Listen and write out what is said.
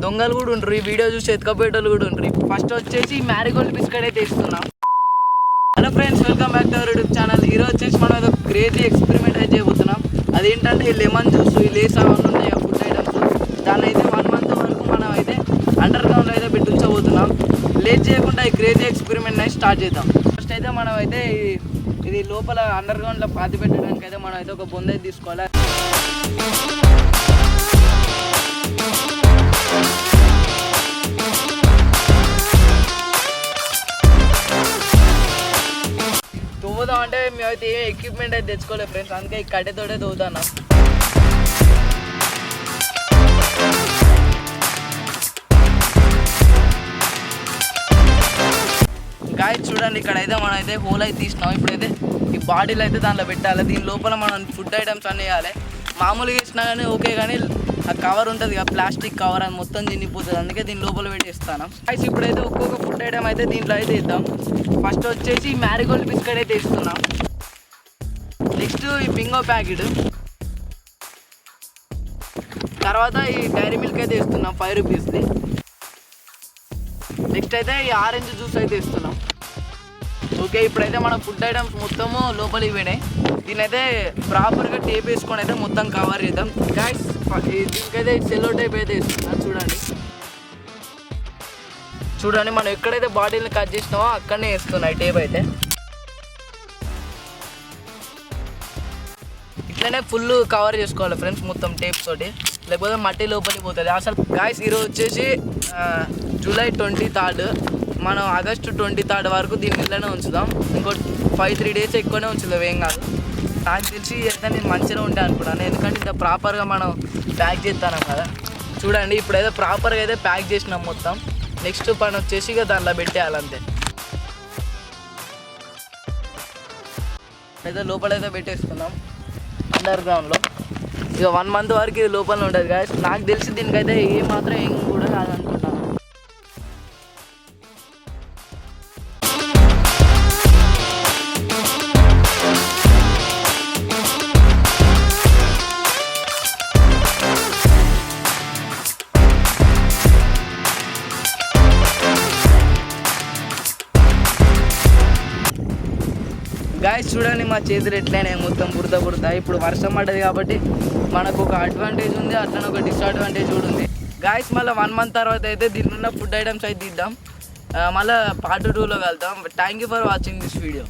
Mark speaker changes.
Speaker 1: దొంగలు కూడా ఉంటారు, ఈ వీడియో చూసి ఎత్తుకపోయేటోళ్ళు కూడా ఉంటారు. ఫస్ట్ వచ్చేసి మ్యారీగోల్డ్ బిస్కెట్ అయితే ఇస్తున్నాం. Hello friends, welcome back to our YouTube channel. ఈరోజు వచ్చేసి మనం ఏదో క్రేజీ ఎక్స్పెరిమెంట్ అయితే చేయబోతున్నాం. అదేంటంటే ఈ లెమన్ జ్యూస్, ఈ లేస్ అవన్నీ ఉంటాయి ఫుడ్ ఐటమ్స్, దాన్ని అయితే 1 month వరకు మనం అయితే అండర్ గ్రౌండ్లో అయితే పెట్టించబోతున్నాం. లేట్ చేయకుండా ఈ క్రేజీ ఎక్స్పెరిమెంట్ అయితే స్టార్ట్ చేద్దాం. ఫస్ట్ అయితే మనం అయితే ఇది లోపల అండర్ గ్రౌండ్లో పాతి పెట్టడానికి అయితే మనం అయితే ఒక బొంద అయితే తీసుకోవాలి. తవ్వుదాం అంటే మేమైతే ఏ ఎక్విప్మెంట్ అయితే తెచ్చుకోలేదు ఫ్రెండ్స్, అందుకే ఈ కట్టెతోటే తవ్వుతాను. గాయస్ చూడండి, ఇక్కడైతే మనం అయితే హోల్ అయితే తీసినాం. ఇప్పుడైతే ఈ బాటిల్ అయితే దాంట్లో పెట్టాలి. దీని లోపల మనం ఫుడ్ ఐటమ్స్ అన్నీ వేయాలి. మామూలుగా ఇచ్చినా కానీ ఓకే, కానీ ఆ కవర్ ఉంటుంది కదా, ప్లాస్టిక్ కవర్, అది మొత్తం తినిపోతుంది. అందుకే దీని లోపల పెట్టేస్తాను. గాయస్ ఇప్పుడైతే ఒక్కొక్క ఫుడ్ ఐటమ్ అయితే దీంట్లో అయితే ఇద్దాం. ఫస్ట్ వచ్చేసి మ్యారీగోల్డ్ బిస్కెట్ అయితే ఇస్తున్నాం. నెక్స్ట్ ఈ బింగో ప్యాకెట్, తర్వాత ఈ డైరీ మిల్క్ అయితే ఇస్తున్నాం 5 రూపీస్ది. నెక్స్ట్ అయితే ఈ ఆరెంజ్ జ్యూస్ అయితే ఇస్తున్నాం. ఓకే, ఇప్పుడైతే మన ఫుడ్ ఐటమ్స్ మొత్తము లోపలికి పోయినాయి. దీనైతే ప్రాపర్గా టేప్ వేసుకొని అయితే మొత్తం కవర్ చేద్దాం. గాయస్ దీనికైతే సెల్లో టేప్ అయితే ఇస్తున్నాం. చూడండి మనం ఎక్కడైతే బాటిల్ని కట్ చేసినామో అక్కడనే వేస్తున్నాయి టేప్ అయితే. ఇట్లనే ఫుల్ కవర్ చేసుకోవాలి ఫ్రెండ్స్ మొత్తం టేప్ తోటి, లేకపోతే మట్టి లోపలికి పోతుంది అసలు. గాయస్ ఈరోజు వచ్చేసి జూలై 23rd, మనం ఆగస్టు 23rd వరకు దీని ఇళ్ళనే ఉంచుదాం. ఇంకో 5-3 days ఎక్కువనే ఉంచుదాం, ఏం కాదు. నాకు తెలిసి అయితే నేను మంచిగా ఉంటాయి అనుకున్నాను, ఎందుకంటే ఇంత ప్రాపర్గా మనం ప్యాక్ చేస్తాం కదా. చూడండి ఇప్పుడైతే ప్రాపర్గా అయితే ప్యాక్ చేసినాం మొత్తం. నెక్స్ట్ పని వచ్చేసి ఇక దాంట్లో పెట్టేయాలంతే. అయితే లోపలైతే పెట్టేసుకున్నాం అండర్ గ్రౌండ్లో. ఇక 1 month వరకు ఇది లోపల ఉంటుంది కదా. నాకు తెలిసి దీనికైతే ఏమాత్రం ఏం కూడా కాదనుకుంటున్నాను. గాయస్ చూడండి మా చేతులు ఎట్లయినా మొత్తం బురద. ఇప్పుడు వర్షం పడ్డది కాబట్టి మనకు ఒక అడ్వాంటేజ్ ఉంది, అట్లనే ఒక డిసడ్వాంటేజ్ కూడా ఉంది. గాయస్ మళ్ళీ 1 month తర్వాత అయితే దీని ఉన్న ఫుడ్ ఐటమ్స్ అయితే ఇద్దాం. మళ్ళీ part 2లో కలుద్దాం. Thank you for watching this video.